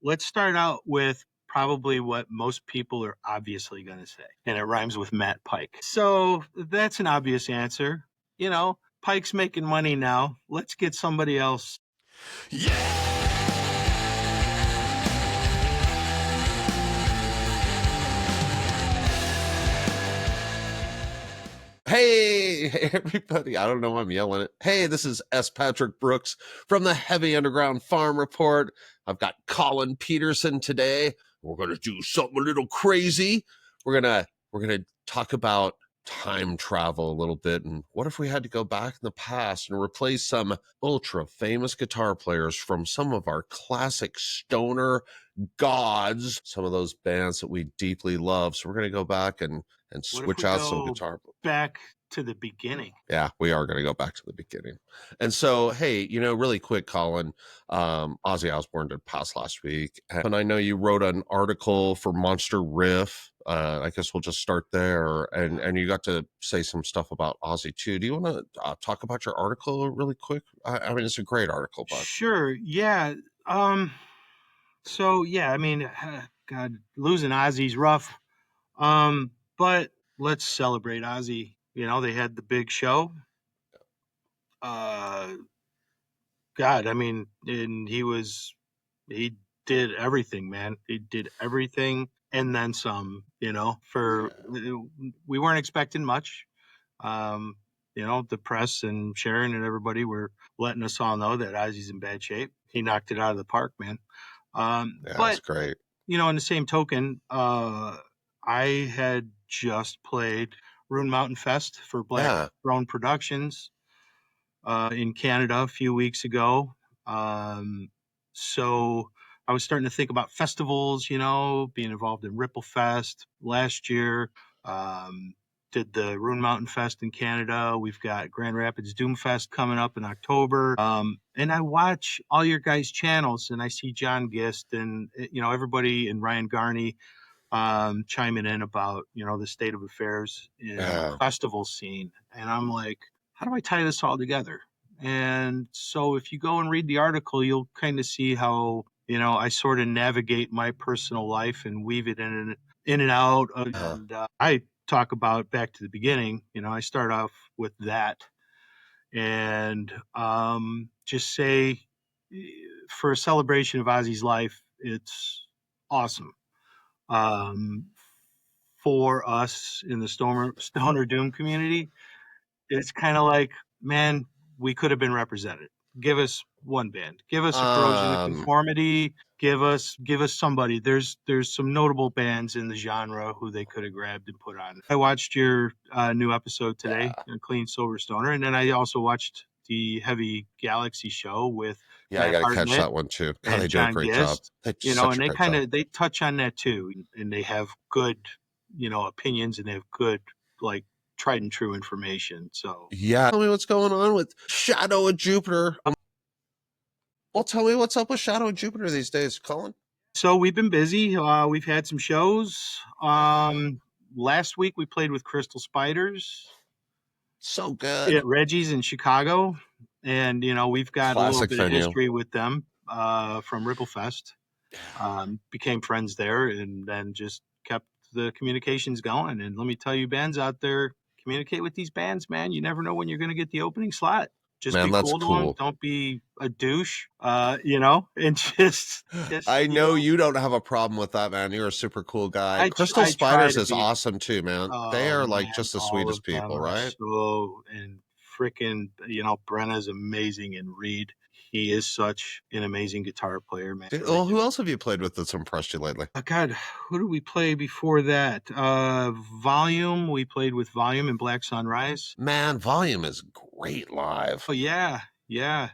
let's start out with probably what most people are obviously going to say, and it rhymes with Matt Pike. So that's an obvious answer. You know, Pike's making money now. Let's get somebody else. Hey, everybody. I don't know why I'm yelling it. Hey, this is S. Patrick Brooks from the Heavy Underground Farm Report. I've got Colin Peterson today. We're going to do something a little crazy. We're going to talk about time travel a little bit, and what if we had to go back in the past and replace some ultra famous guitar players from some of our classic stoner gods, some of those bands that we deeply love. So we're going to go back and switch out some guitar. Back to the beginning. Yeah, we are going to go back to the beginning. And so, hey, really quick, Colin, Ozzy Osbourne did pass last week. And I know you wrote an article for Monster Riff. I guess we'll just start there. And you got to say some stuff about Ozzy too. Do you want to talk about your article really quick? I mean, it's a great article, but sure. Yeah. So yeah, I mean, God, losing Ozzy's rough. But let's celebrate Ozzy. You know, they had the big show. God, I mean, and he did everything, man. He did everything and then some, you know, we weren't expecting much. You know, the press and Sharon and everybody were letting us all know that Ozzy's in bad shape. He knocked it out of the park, man. Yeah, But that's great. You know, in the same token, I had just played Rune Mountain Fest for Black Throne Productions in Canada a few weeks ago. So I was starting to think about festivals, you know, being involved in Ripple Fest last year. Did the Rune Mountain Fest in Canada. We've got Grand Rapids Doom Fest coming up in October. And I watch all your guys' channels, and I see John Gist and, you know, everybody and Ryan Garney chiming in about, you know, the state of affairs in the festival scene. And I'm like, how do I tie this all together? And so if you go and read the article, you'll kind of see how, you know, I sort of navigate my personal life and weave it in and out. And I talk about back to the beginning. You know, I start off with that and just say for a celebration of Ozzy's life, it's awesome. For us in the Stoner Doom community, it's kind of like, man, we could have been represented. Give us one band. Give us a Corrosion of Conformity. Give us somebody. There's some notable bands in the genre who they could have grabbed and put on. I watched your new episode today, Clean Sober Stoner, and then I also watched the Heavy Galaxy show with I got to catch that one too. God, they do a great job. You know, and they touch on that too, and they have good, you know, opinions, and they have good, like, tried and true information. So tell me what's going on with Shadow of Jupiter. Well, tell me what's up with Shadow of Jupiter these days, Colin. So we've been busy. We've had some shows. Last week we played with Crystal Spiders. So good. At Reggie's in Chicago. And, you know, we've got a little bit of history with them from Ripple Fest. Became friends there and then just kept the communications going. And let me tell you, bands out there, communicate with these bands, man. You never know when you're going to get the opening slot. Just be cool to them. Don't be a douche, you know, and just I know you don't have a problem with that, man. You're a super cool guy. Crystal Spiders is awesome too, man. They are like just the sweetest people, right? And freaking, you know, Brenna's amazing, and Reed, he is such an amazing guitar player, man. Well, who else have you played with that's impressed you lately? God, who did we play before that? Volume. We played with Volume and Black Sunrise. Man, Volume is great live. Oh yeah. Yeah,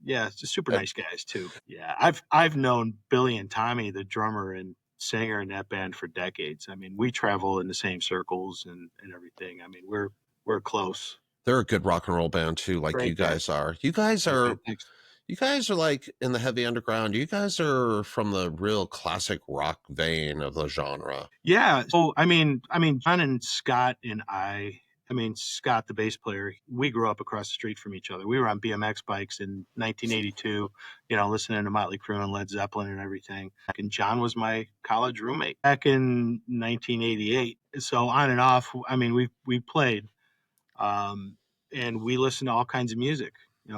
it's super nice guys too. Yeah, I've known Billy and Tommy, the drummer and singer in that band, for decades. I mean, we travel in the same circles and everything. I mean, we're close. They're a good rock and roll band too, like you guys are. You guys are like in the heavy underground. You guys are from the real classic rock vein of the genre. Yeah. So I mean, John and Scott and I I mean, Scott, the bass player, we grew up across the street from each other. We were on BMX bikes in 1982, listening to Motley Crue and Led Zeppelin and everything. And John was my college roommate back in 1988. So on and off, I mean, we played, and we listened to all kinds of music.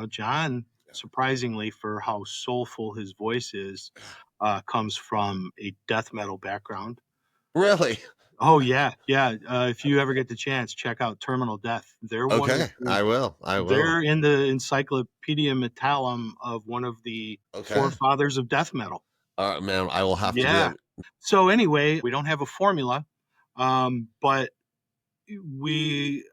John, surprisingly for how soulful his voice is, comes from a death metal background. Really? Oh yeah, yeah. If you ever get the chance, check out Terminal Death. They're Okay, I will. They're in the Encyclopedia Metallum of one of the forefathers of death metal. All right, man. I will have to do that. So anyway, we don't have a formula, but we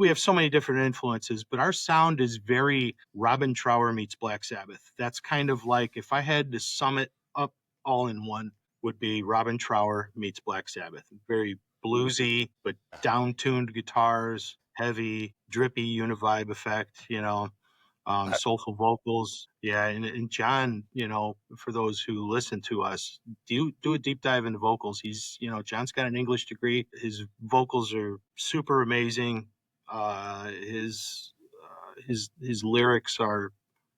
have so many different influences. But our sound is very Robin Trower meets Black Sabbath. That's kind of like, if I had to sum it up all in one, would be Robin Trower meets Black Sabbath. Very bluesy, but down-tuned guitars, heavy, drippy univibe effect, soulful vocals. Yeah, and John, for those who listen to us, do a deep dive into vocals. John's got an English degree. His vocals are super amazing. His lyrics are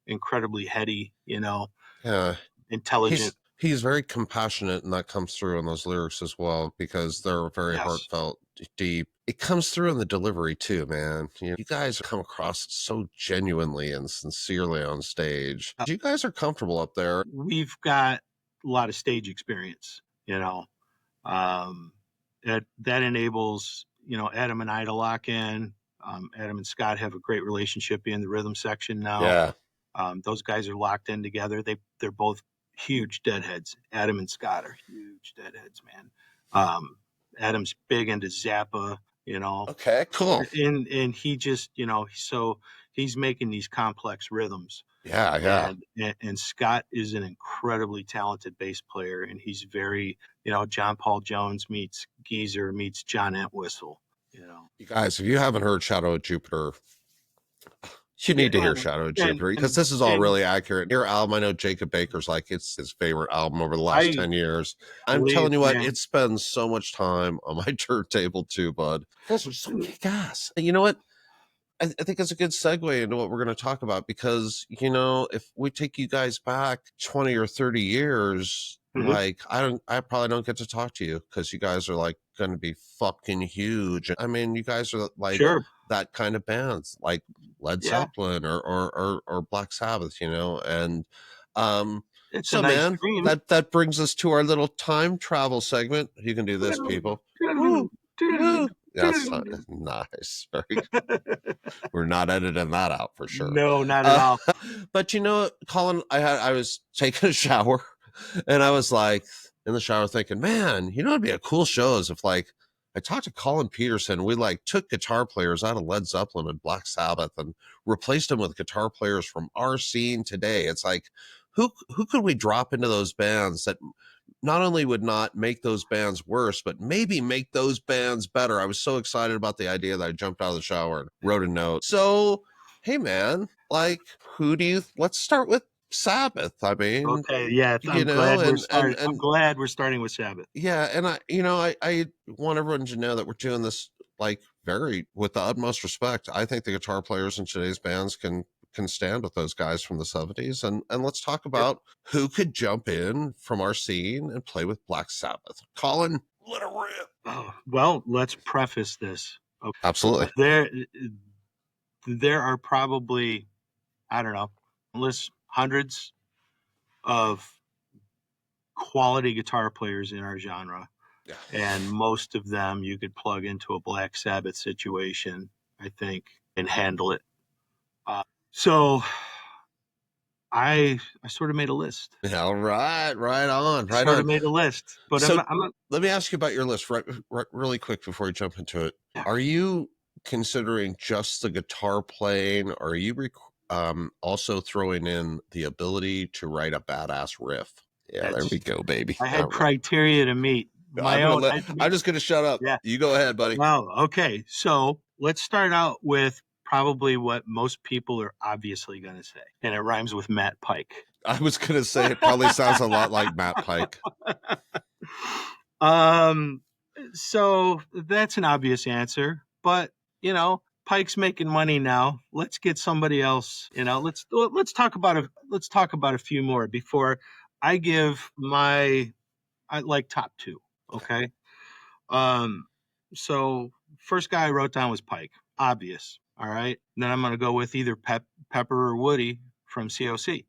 incredibly heady, intelligent. He's very compassionate, and that comes through in those lyrics as well, because they're very heartfelt, deep. It comes through in the delivery too, man. You guys come across so genuinely and sincerely on stage. You guys are comfortable up there. We've got a lot of stage experience, that enables, Adam and I to lock in. Adam and Scott have a great relationship in the rhythm section now. Yeah. Those guys are locked in together. They're both huge Deadheads. Adam and Scott are huge Deadheads, man. Adam's big into Zappa, Okay, cool. And he just, so he's making these complex rhythms. Yeah. And Scott is an incredibly talented bass player, and he's very, John Paul Jones meets Geezer meets John Entwistle. You guys, if you haven't heard Shadow of Jupiter, you need to hear Shadow of Jupiter, because this is all really accurate. Your album, I know Jacob Baker's like, it's his favorite album over the last 10 years. I'm telling you what, it spends so much time on my turntable too, bud. Those are so kick-ass. You know what? I think it's a good segue into what we're going to talk about, because, if we take you guys back 20 or 30 years, like, I probably don't get to talk to you, because you guys are like going to be fucking huge. I mean, you guys are like that kind of bands, like Led Zeppelin or Black Sabbath, and it's so, a nice man, dream. that brings us to our little time travel segment. You can do this, people. Woo. That's nice. Very good. We're not editing that out for sure. No, not at all. But Colin, I was taking a shower, and I was like in the shower thinking, man, it'd be a cool show is if, like, I talked to Colin Peterson. We like took guitar players out of Led Zeppelin and Black Sabbath and replaced them with guitar players from our scene today. It's like, who could we drop into those bands that not only would not make those bands worse, but maybe make those bands better? I was so excited about the idea that I jumped out of the shower and wrote a note. So, hey man, like, let's start with Sabbath. I mean, okay, yeah, I'm glad we're starting with Sabbath. Yeah, and I want everyone to know that we're doing this like with the utmost respect. I think the guitar players in today's bands can stand with those guys from the 70s, and let's talk about who could jump in from our scene and play with Black Sabbath. Colin, let it rip. Oh, well, let's preface this. Okay. Absolutely. There are probably, I don't know, hundreds of quality guitar players in our genre. Yeah. And most of them you could plug into a Black Sabbath situation, I think, and handle it. So I sort of made a list. Yeah, all right, right on. I sort of made a list. But so let me ask you about your list really quick before we jump into it. Yeah. Are you considering just the guitar playing, or are you also throwing in the ability to write a badass riff? Yeah, there we go, baby. I had criteria to meet. I'm just going to shut up. Yeah. You go ahead, buddy. Well, okay. So let's start out with probably what most people are obviously going to say. And it rhymes with Matt Pike. I was going to say it probably sounds a lot like Matt Pike. So that's an obvious answer. But you know, Pike's making money now. Let's get somebody else. You know, let's talk about a few more before I give my I like top two. Okay. Um. So first guy I wrote down was Pike. Obvious. All right. And then I'm gonna go with either Pepper or Woody from COC.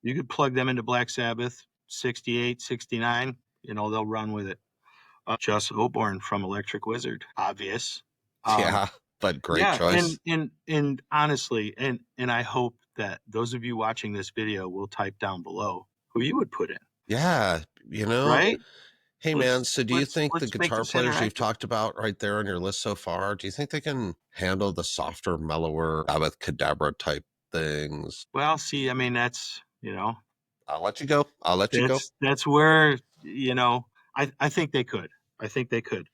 You could plug them into Black Sabbath, 68, 69. You know, they'll run with it. Just Oborn from Electric Wizard. Obvious. Um, Yeah, but great yeah, choice. and honestly, and I hope that those of you watching this video will type down below who you would put in, Yeah, you know. right? Hey man, so do you think the Let's make guitar this players you've interactive. talked about right there on your list so far, do you think they can handle the softer, mellower Sabbath Cadabra type things? Well, see, I mean, that's I'll let you go. I'll let you go. that's where I think they could. I think they could.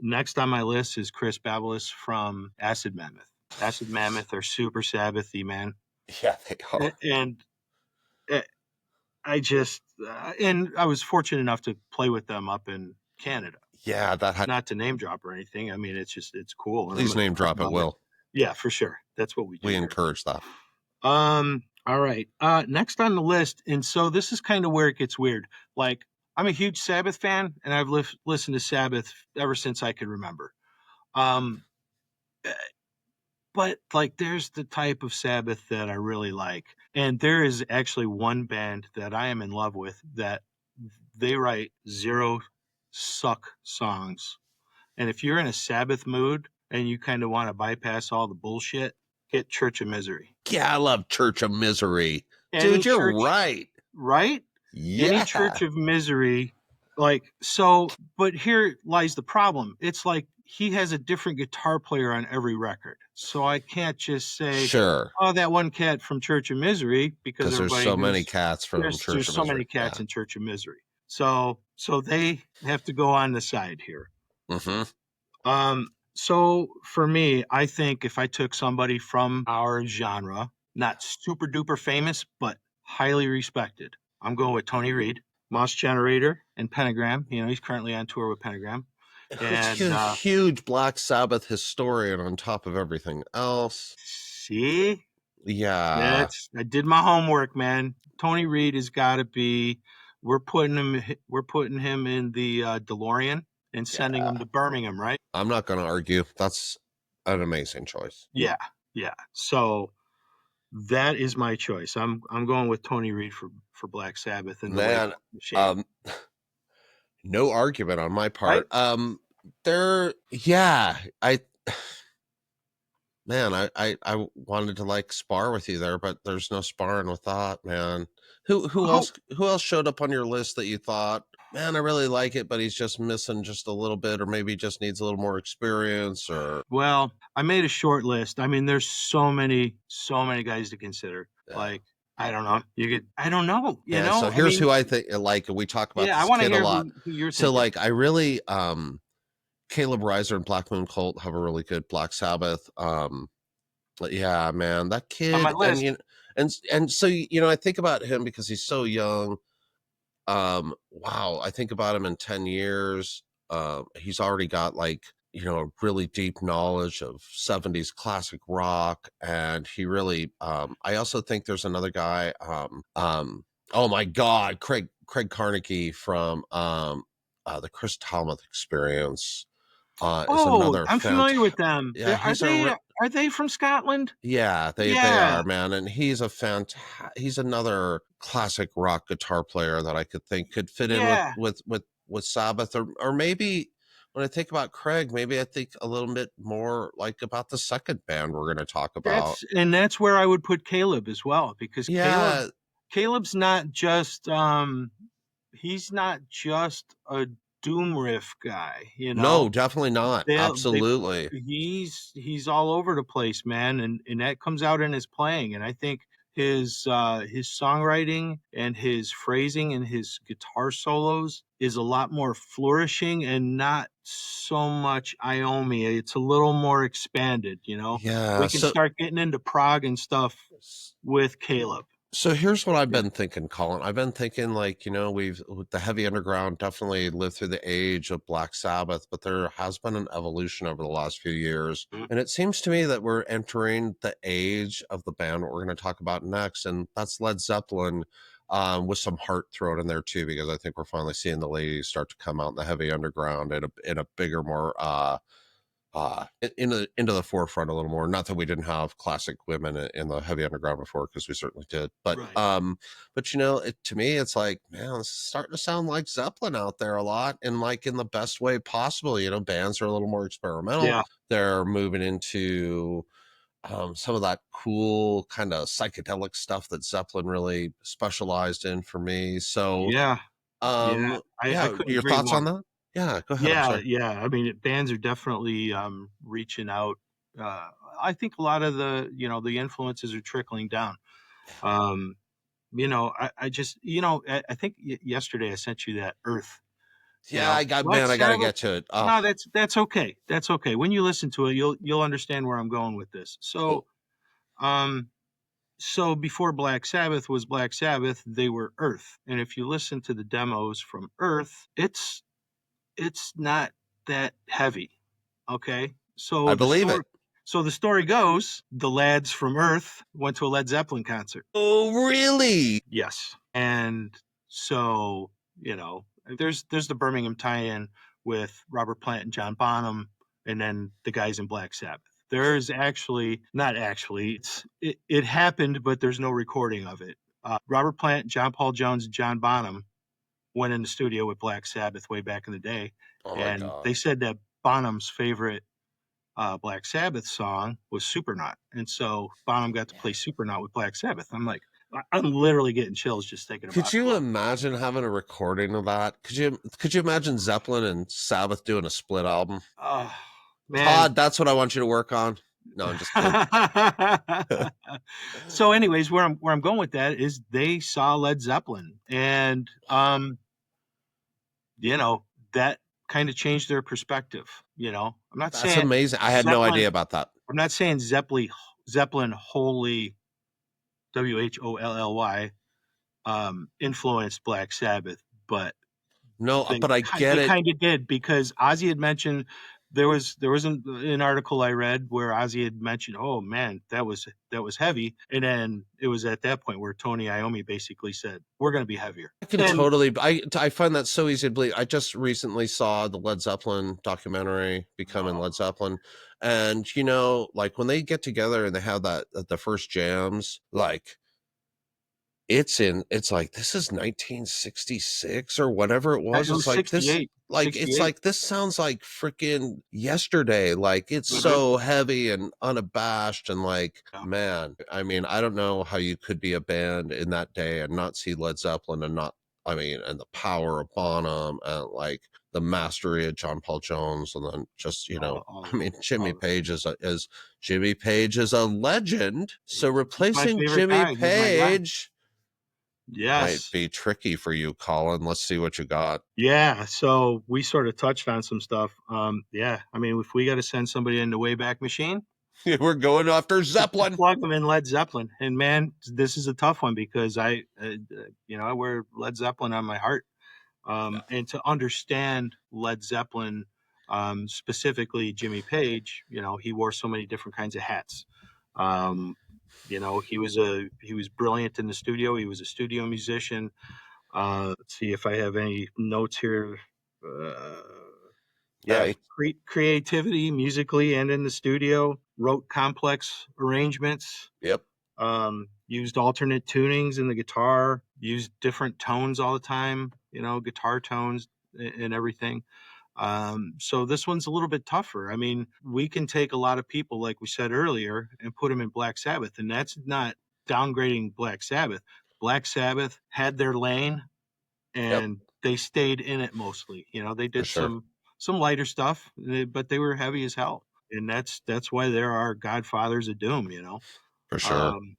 Next on my list is Chris Babelis from Acid Mammoth. Acid Mammoth are super Sabbathy, man, Yeah, they are. and uh, and I was fortunate enough to play with them up in Canada. Yeah, that had. Not to name drop or anything. I mean, it's cool, and I'm Please going to name talk drop at about it. will. Yeah, for sure. That's what we do We here. encourage that. All right. Next on the list, and so this is kind of where it gets weird. Like, I'm a huge Sabbath fan, and I've listened to Sabbath ever since I can remember. Um, eh, but like, there's the type of Sabbath that I really like, and there is actually one band that I am in love with that they write zero suck songs. And if you're in a Sabbath mood and you kind of want to bypass all the bullshit, hit Church of Misery. Yeah, I love Church of Misery. Any Dude, you're church, right. right? Any Yeah. Church of Misery, like so. But here lies the problem. It's like he has a different guitar player on every record, so I can't just say, Sure. "Oh, that one cat from Church of Misery," because Because there's everybody so many who's cats from Church there's of so Misery. many cats Yeah. in Church of Misery. So they have to go on the side here. Mm-hmm. So for me, I think if I took somebody from our genre, not super duper famous, but highly respected, I'm going with Tony Reed, Moss Generator, and Pentagram. You know, he's currently on tour with Pentagram. He's And a huge Black Sabbath historian on top of everything else. see, Yeah. I did my homework, man. Tony Reed has got to be. We're putting him in the DeLorean and sending Yeah. him to Birmingham, right? I'm not going to argue. That's an amazing choice. Yeah, yeah. So that is my choice. I'm going with Tony Reed for Black Sabbath and the Wake Man, Up Machine. um, no argument on my Right? part. Yeah, man, I wanted to like spar with you there, but there's no sparring with that, man. Who Oh, else showed up on your list that you thought, man, I really like it, but he's just missing just a little bit, or maybe just needs a little more experience, or well, I made a short list. I mean, there's so many guys to consider. yeah. Like, I don't know. I don't know. You Yeah, so know, I here's mean, who I think like we talk about yeah, I this want to kid a hear lot. who you're So thinking. like I really Caleb Reiser and Black Moon Cult have a really good Black Sabbath. But yeah, man, that On my kid, and list. and so I think about him because he's so young. Wow, I think about him in 10 years. He's already got like a really deep knowledge of 70s classic rock, and he really. I also think there's another guy. Oh my God, Craig Carnegie from the Chris Talmuth Experience. Is Oh, another I'm familiar with them. yeah, he's Are they from Scotland? yeah, they Yeah, are, man, and he's another classic rock guitar player that I could think could fit in with yeah. Sabbath, or maybe when I think about Craig, maybe I think a little bit more like about the second band we're going to talk about. That's where I would put Caleb as well, because Yeah, Caleb's not just he's not just a doom riff guy, you know. no, definitely not. They Absolutely. he's all over the place, man, and that comes out in his playing. And I think his songwriting and his phrasing and his guitar solos is a lot more flourishing and not so much Iommi. It's a little more expanded, you know. Yeah, We can start getting into prog and stuff with Caleb. So here's what I've Yeah. been thinking, Colin. I've been thinking, like, we've with the heavy underground definitely lived through the age of Black Sabbath, but there has been an evolution over the last few years. Mhm. And it seems to me that we're entering the age of the band what we're going to talk about next, and that's Led Zeppelin, with some heart thrown in there too, because I think we're finally seeing the ladies start to come out in the heavy underground in a bigger, more into the forefront a little more. Not that we didn't have classic women in the heavy underground before, because we certainly did. Right. But to me, it's like, man, it's starting to sound like Zeppelin out there a lot, and like in the best way possible. Bands are a little more experimental. Yeah. They're moving into some of that cool kind of psychedelic stuff that Zeppelin really specialized in for me. So, Yeah. Yeah. I yeah, couldn't your agree thoughts on more. that? Yeah, go ahead. I'm Yeah, sorry. yeah. I mean, bands are definitely reaching out. Uh, I think a lot of the influences are trickling down. Um, I just, I think yesterday I sent you that Earth. Yeah, Black I got to Sabbath. get to it. Oh, No, that's okay. That's okay. When you listen to it, you'll understand where I'm going with this. cool. Um, so before Black Sabbath was Black Sabbath, they were Earth, and if you listen to the demos from Earth, it's not that heavy. Okay. I believe it. So the story goes, the lads from Earth went to a Led Zeppelin concert. Oh, really? Yes. And so, there's the Birmingham tie-in with Robert Plant and John Bonham, and then the guys in Black Sabbath. There's actually, not actually, it happened, but there's no recording of it. Robert Plant, John Paul Jones, and John Bonham went in the studio with Black Sabbath way back in the day, Oh my and God. they said that Bonham's favorite Black Sabbath song was Supernaut, and so Bonham got to play Supernaut with Black Sabbath. I'm like, I'm literally getting chills just thinking Could about it you alone. imagine having a recording of that? Could you imagine Zeppelin and Sabbath doing a split album? Oh man. Todd, that's what I want you to work on. No, I'm just kidding. So, anyways, where I'm going with that is they saw Led Zeppelin, and you know that kind of changed their perspective. I'm not That's saying amazing. I had no Zeppelin. idea about that. I'm not saying Zeppelin wholly WHOLLY influenced Black Sabbath, but No, they but I get they it. kind of did because Ozzy had mentioned there was an article I read where Ozzy had mentioned, oh man, that was heavy, and then it was at that point where Tony Iommi basically said, we're going to be heavier, I can and totally. I find that so easy to believe. I just recently saw the Led Zeppelin documentary, Becoming Led Zeppelin, and like when they get together and they have the first jams, like it's like this is 1966 or whatever it was. it It's was like this, 68, like it's 68. like this sounds like freaking yesterday. Like it's Mhm. so heavy and unabashed, and like, Yeah. man, I mean, I don't know how you could be a band in that day and not see Led Zeppelin and not, I mean, and the power of Bonham and like the mastery of John Paul Jones, and then just All I of mean, it, all of it. Jimmy Page is a legend. So He's my replacing favorite Jimmy guy. He's my guy. Page might Yes. be tricky for you, Colin. Let's see what you got. Yeah, so we sort of touched on some stuff. Yeah, I mean, if we got to send somebody in the Wayback Machine, We're going after Zeppelin. plug them in Led Zeppelin. And man, this is a tough one because I wear Led Zeppelin on my heart. Yeah. And to understand Led Zeppelin, specifically Jimmy Page, he wore so many different kinds of hats. Um, he was brilliant in the studio. He was a studio musician. Let's see if I have any notes here. Uh, yeah, Yeah. creativity musically and in the studio. Wrote complex arrangements. Yep. Used alternate tunings in the guitar. Used different tones all the time. Guitar tones and everything. So this one's a little bit tougher. I mean, we can take a lot of people, like we said earlier, and put them in Black Sabbath, and that's not downgrading Black Sabbath. Black Sabbath had their lane Yep. and they stayed in it mostly. They For did sure. some lighter stuff, but they were heavy as hell, and that's why there are godfathers of doom. For sure. Um,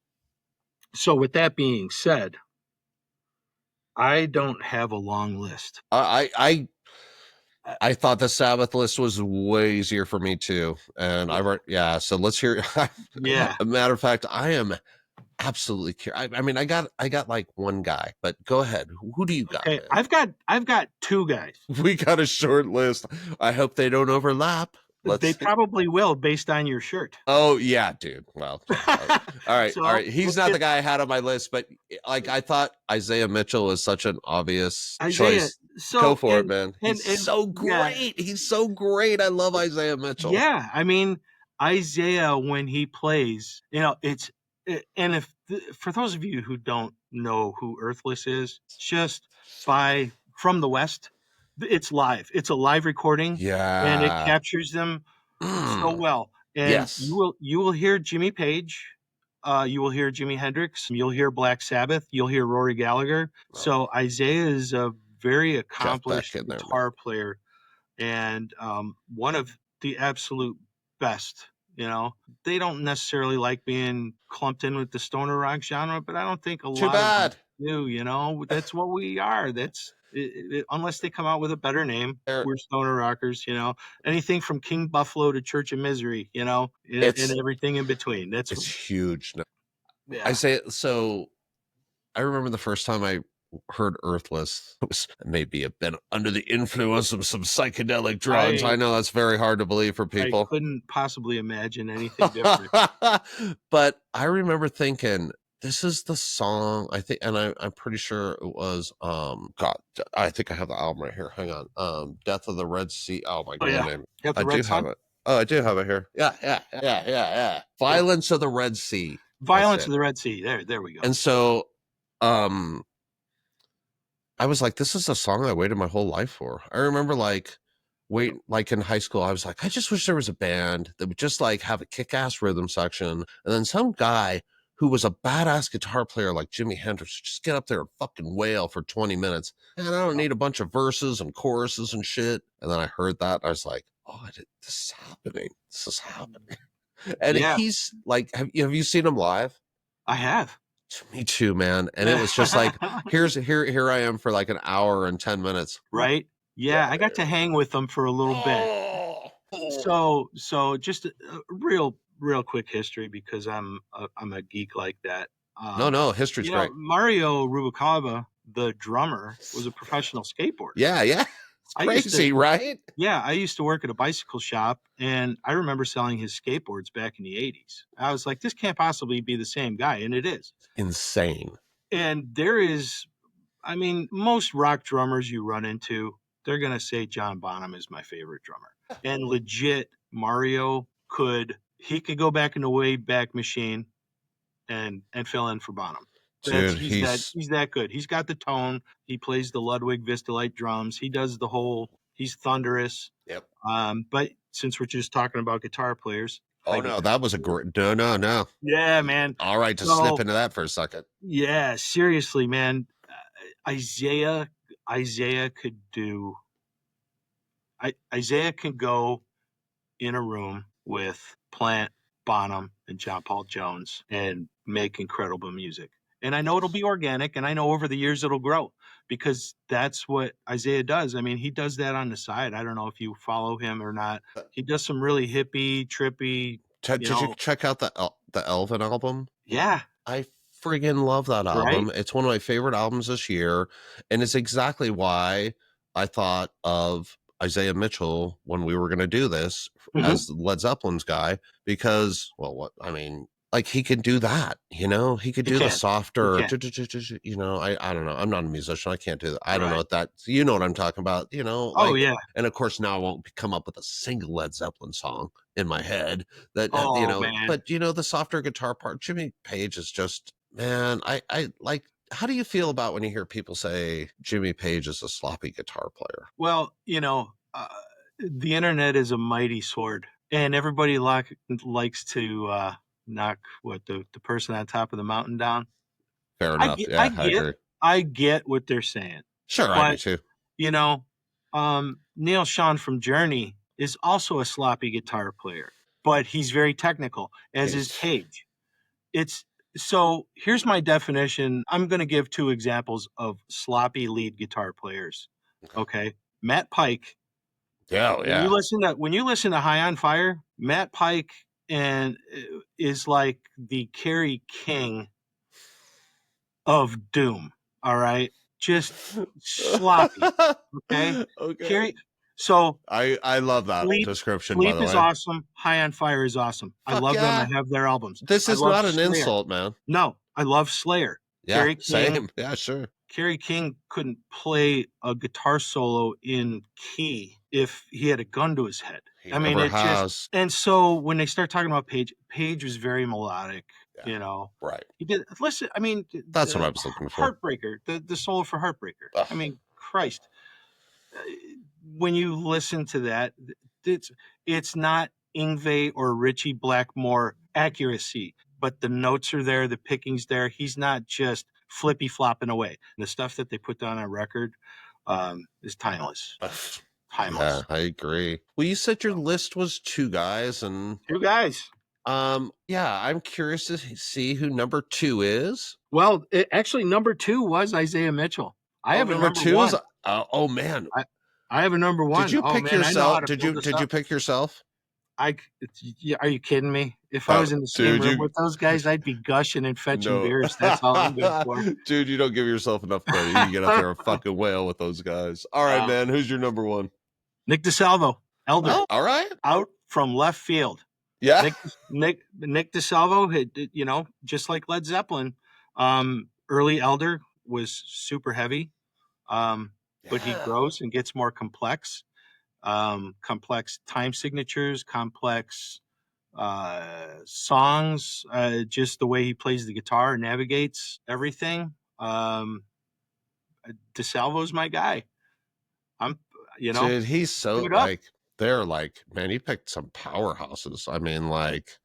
so with that being said, I don't have a long list. I Uh, I thought the Sabbath list was way easier for me too, and I yeah, wrote, yeah. So let's hear. yeah, A matter of fact, I am absolutely I mean, I got like one guy, but go ahead. Who do you got, Okay, man? I've got two guys. We got a short list. I hope they don't overlap. They Let's see. probably will based on your shirt. Oh yeah, dude. Well, all right, all So right. He's let's not the get guy I had on my list, but like I thought Isaiah Mitchell was such an obvious Isaiah. choice. Go So for it, man. He's and so yeah, great. He's so great. I love Isaiah Mitchell. yeah. I mean, Isaiah when he plays, it's and if for those of you who don't know who Earthless is, just by From the West, it's live. It's a live recording, and it Yeah. captures them so Mm. well. And Yes. you will hear Jimmy Page, you will hear Jimi Hendrix, you'll hear Black Sabbath, you'll hear Rory Gallagher. Oh, So Isaiah is a very Jeff Beck accomplished in there, man. guitar player and one of the absolute best. They don't necessarily like being clumped in with the stoner rock genre, but I don't think a Too lot of them bad. do. That's what we are. Unless they come out with a better name, There, we're stoner rockers. Anything from King Buffalo to Church of Misery. And it's everything in between. That's huge. I yeah. say so. I remember the first time I heard Earthless. It was maybe a bit under the influence of some psychedelic drugs. I I know that's very hard to believe for I people. couldn't possibly imagine anything different. But I remember thinking, this is the song, I think, and I'm pretty sure it was God, I think I have the album right here. Hang on. Death of the Red Sea. Oh my Oh god yeah, name. you have I the do Red have Sun. it. Oh, I do have it here. Yeah. Yeah. Violence of the Red Sea. That's Violence it. of the Red Sea. There we go. And so um I was like, this is a song I waited my whole life for. I remember like in high school, I was like, I just wish there was a band that would just like have a kick-ass rhythm section. And then some guy who was a badass guitar player like Jimi Hendrix would just get up there and fucking wail for 20 minutes. And I don't need a bunch of verses and choruses and shit. And then I heard that. I was like, oh, this is happening. This is happening. And Yeah, he's like, have you seen him live? I have. Me too, man. And it was just like, here I am for like an hour and 10 minutes. Right? Yeah. Yeah, I got to hang with them for a little bit. Oh. So just a real quick history because I'm a geek like that. No, history's great. Mario Rubalcaba, the drummer, was a professional skateboarder. Yeah. It's I used to crazy, right? Yeah, I used to work at a bicycle shop, and I remember selling his skateboards back in the 80s. I was like, this can't possibly be the same guy, and it is. Insane. And I mean, most rock drummers you run into, they're going to say John Bonham is my favorite drummer. And legit, Mario he could go back in the Wayback Machine and fill in for Bonham. Dude, He's that good. He's got the tone. He plays the Ludwig Vistalite drums. He does he's thunderous. yep. But since we're just talking about guitar players, Oh no, that was a great no. yeah, man. All right, to So snip into that for a second. yeah, seriously, man. Isaiah could do. Isaiah can go in a room with Plant, Bonham, and John Paul Jones and make incredible music. And I know it'll be organic, and I know over the years it'll grow because that's what Isaiah does. I mean, he does that on the side. I don't know if you follow him or not. He does some really hippie, trippy, Did you check out the Elvin album? yeah, I friggin' love that right? album. It's one of my favorite albums this year, and it's exactly why I thought of Isaiah Mitchell when we were going to do this Mm-hmm. as Led Zeppelin's guy because, well, what I mean, like he could do that, he could do the softer, I don't know. I'm not a musician. I can't do that. I don't know what that, you know what I'm talking about, Oh yeah. and of course now I won't come up with a single Led Zeppelin song in my head that, Oh man. but the softer guitar part, Jimmy Page is just, man, I like, how do you feel about when you hear people say Jimmy Page is a sloppy guitar player? Well, the internet is a mighty sword, and everybody likes to knock the person on top of the mountain down. Fair enough. I agree. I get what they're saying. Sure, I do too. Neil Sean from Journey is also a sloppy guitar player, but he's very technical, as is Page. So here's my definition. I'm going to give two examples of sloppy lead guitar players. Okay. Matt Pike. Yeah, yeah. When you listen to High on Fire, Matt Pike is like the Kerry King of doom. All right, just sloppy. Okay, Okay. Carrie. So I love that sleep, description, by sleep the is way. awesome. High on Fire is awesome. I Fuck love them. I yeah. have their albums. This I is love not an Slayer. insult, man. No, I love Slayer. Yeah, Kerry King. same. Yeah, sure. Kerry King couldn't play a guitar solo in key if he had a gun to his head. He I mean, never it just, has. and so when they start talking about Page, Page was very melodic, Yeah, you know. right. He did, listen, I mean, That's what I was looking for. Heartbreaker, the solo for Heartbreaker. Ugh. I mean, Christ, uh, when you listen to that, it's not Yngwie or Richie Blackmore accuracy, but the notes are there, the picking's there. He's not just flippy flopping away. The stuff that they put down on record is timeless. Ugh. Timeless. Yeah, I agree. Well, you said your list was 2 guys, and Two guys. yeah, I'm curious to see who number 2 is. Well, actually, number 2 was Isaiah Mitchell. I have a number number 2 one. is oh man. I have a number one. Did you Oh pick man, I know how yourself? to build this You up. pick yourself? Are you kidding me? If I was in the same Dude, room with those guys, I'd be gushing and fetching beers. That's all I'm good for. Dude, you don't give yourself enough credit. You can get up there and fucking wail with those guys. All right, man. Who's your number 1? Nick DeSalvo, Elder. Oh, all right. Out from left field. Yeah. Nick DeSalvo had, you know, just like Led Zeppelin, early Elder was super heavy, but he grows and gets more complex. Complex time signatures, complex songs, just the way he plays the guitar and navigates everything. DeSalvo's my guy. Dude, he's so like, they're like, man, he picked some powerhouses. I mean, like,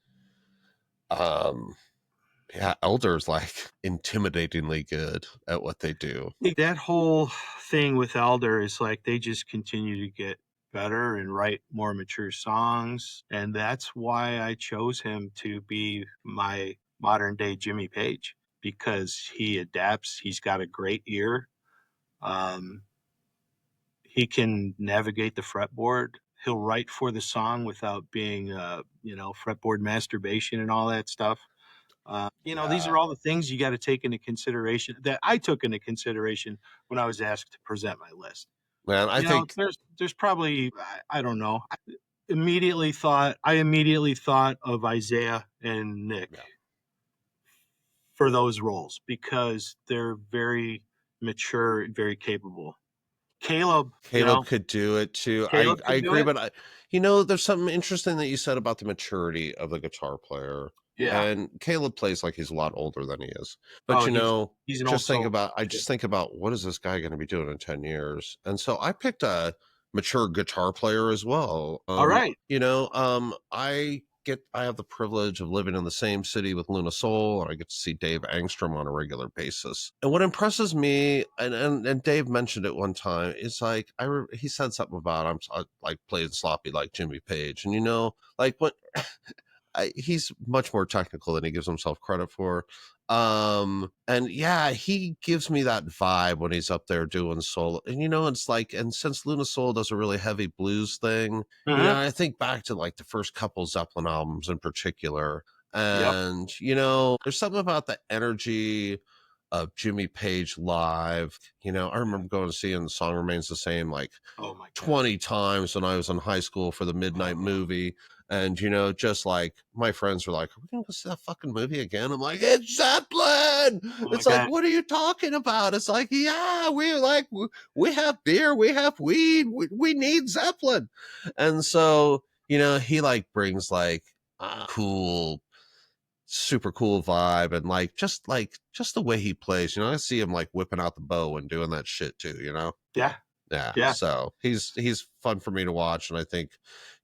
yeah, Elder's like intimidatingly good at what they do. That whole thing with Elder is like they just continue to get better and write more mature songs. And that's why I chose him to be my modern day Jimmy Page, because he adapts. He's got a great ear. He can navigate the fretboard. He'll write for the song without being, fretboard masturbation and all that stuff. These are all the things you got to take into consideration that I took into consideration when I was asked to present my list. Man, I think there's probably, I don't know. I immediately thought of Isaiah and Nick for those roles because they're very mature, very capable. Caleb could do it too. I agree, but there's something interesting that you said about the maturity of the guitar player. Yeah. And Caleb plays like he's a lot older than he is. But he's an just think about what is this guy going to be doing in 10 years? And so I picked a mature guitar player as well. All right. I have the privilege of living in the same city with Luna Soul, and I get to see Dave Angstrom on a regular basis. And what impresses me, and Dave mentioned it one time, is like he said something about I like playing sloppy like Jimmy Page, and like what. He's much more technical than he gives himself credit for. And yeah, he gives me that vibe when he's up there doing solo. And it's like, and since Luna Soul does a really heavy blues thing, I think back to like the first couple Zeppelin albums in particular. And there's something about the energy of Jimmy Page live. I remember going to see him, The Song Remains the Same like 20 times when I was in high school for the midnight movie. And, just like my friends were like, are we going to go see that fucking movie again? I'm like, it's Zeppelin. It's like, what are you talking about? It's like, yeah, we have beer, we have weed, we need Zeppelin. And so, he like brings like cool, super cool vibe and like just the way he plays. I see him like whipping out the bow and doing that shit too, Yeah. So he's fun for me to watch. And I think,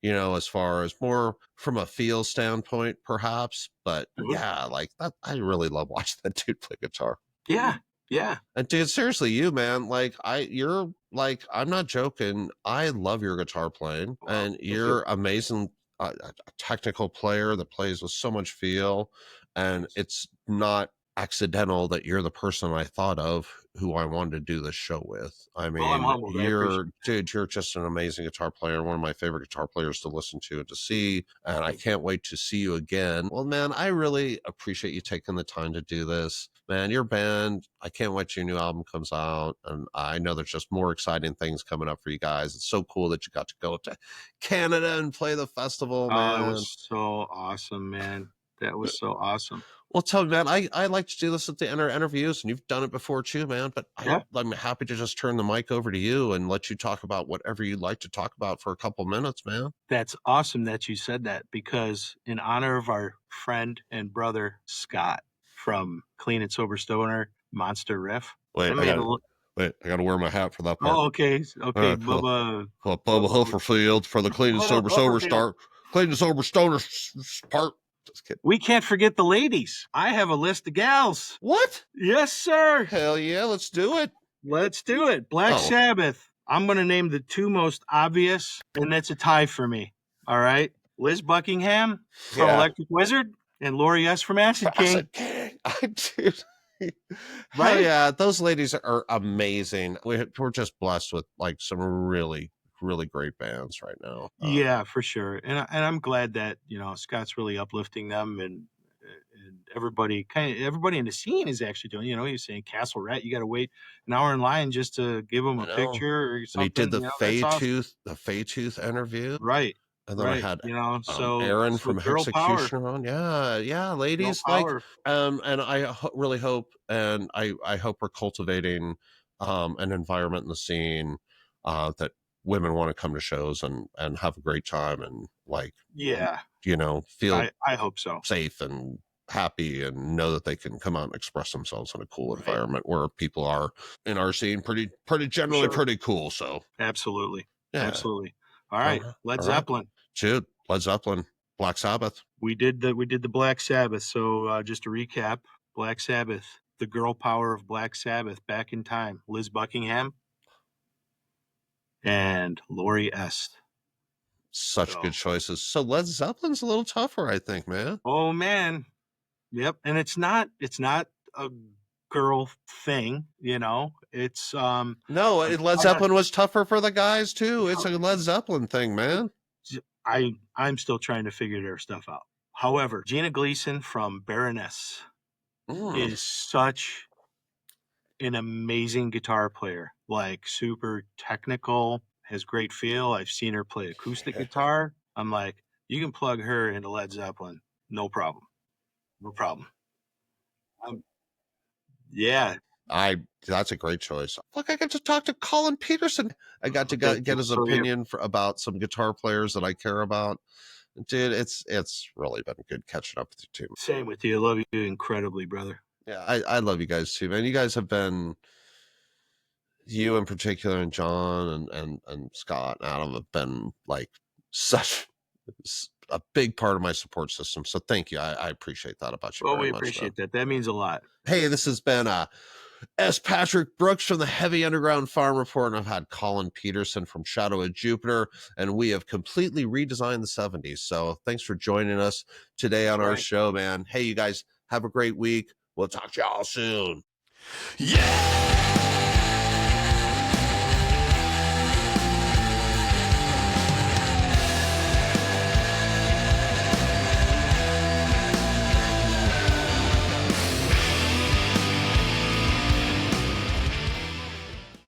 as far as more from a feel standpoint, perhaps, but yeah, like that, I really love watching that dude play guitar. Yeah. Yeah. And dude, seriously, you, man, like you're like, I'm not joking. I love your guitar playing and you're amazing. A technical player that plays with so much feel, and it's not accidental that you're the person I thought of who I wanted to do this show with. I mean, you're just an amazing guitar player, one of my favorite guitar players to listen to and to see, and I can't wait to see you again. Well, man, I really appreciate you taking the time to do this. man, your band, I can't wait till your new album comes out. And I know there's just more exciting things coming up for you guys. It's so cool that you got to go to Canada and play the festival, Oh, it man. was so awesome, man. That was so awesome. Well, tell me, man, I like to do this at the end of interviews, and you've done it before too, man. But Yeah. I'm happy to just turn the mic over to you and let you talk about whatever you'd like to talk about for a couple minutes, man. That's awesome that you said that, because in honor of our friend and brother Scott from Clean and Sober Stoner, Monster Riff. Wait, I got to wear my hat for that part. Oh, okay. Okay, right, cool. Bubba. Bubba HUFR for the Clean and Sober start. Clean and Sober Stoner part. Just kidding. We can't forget the ladies. I have a list of gals. What? Yes, sir. Hell yeah, let's do it. Let's do it. Black Sabbath. I'm going to name the two most obvious, and that's a tie for me. All right. Liz Buckingham from Electric Wizard and Lori S. from Acid King. Dude. Right? Hell yeah, those ladies are amazing. We're just blessed with like some really great bands right now. Yeah, for sure. And I'm glad that, Scott's really uplifting them, and everybody in the scene is actually doing, you're saying Castle Rat, you got to wait an hour in line just to give them a picture or something. And he did the Faytooth interview. Right. And then I had so Aaron from Execution on. Yeah, ladies, like, and I really hope, and I hope we're cultivating an environment in the scene that women want to come to shows and have a great time and like, feel I hope so safe and happy and know that they can come out and express themselves in a cool environment where people are in our scene pretty generally pretty cool. So absolutely. All right, Led Zeppelin. Dude, Led Zeppelin, Black Sabbath. We did the Black Sabbath. So just to recap, Black Sabbath, the girl power of Black Sabbath, Back in Time, Liz Buckingham and Lori S. Such good choices. So Led Zeppelin's a little tougher, I think, man. Oh man. Yep. And it's not a girl thing, it's no, Led Zeppelin was tougher for the guys too. It's a Led Zeppelin thing, man. I'm still trying to figure their stuff out. However, Gina Gleason from Baroness is such an amazing guitar player, like super technical, has great feel. I've seen her play acoustic guitar. I'm like, you can plug her into Led Zeppelin, no problem. Yeah. That's a great choice. Look, I got to talk to Colin Peterson. I got to get his opinion about some guitar players that I care about. Dude, it's really been good catching up with you too. Same with you. I love you incredibly, brother. Yeah, I love you guys too, man. You guys have been, you in particular, and John and Scott and Adam have been like such a big part of my support system. So thank you. I appreciate that about you. Well, we appreciate that. That means a lot. Hey, this has been S. Patrick Brooks from the Heavy Underground Farm Report, and I've had Colin Peterson from Shadow of Jupiter, and we have completely redesigned the 70s. So thanks for joining us today on our show, man. Hey, you guys have a great week. We'll talk to y'all soon. Yeah!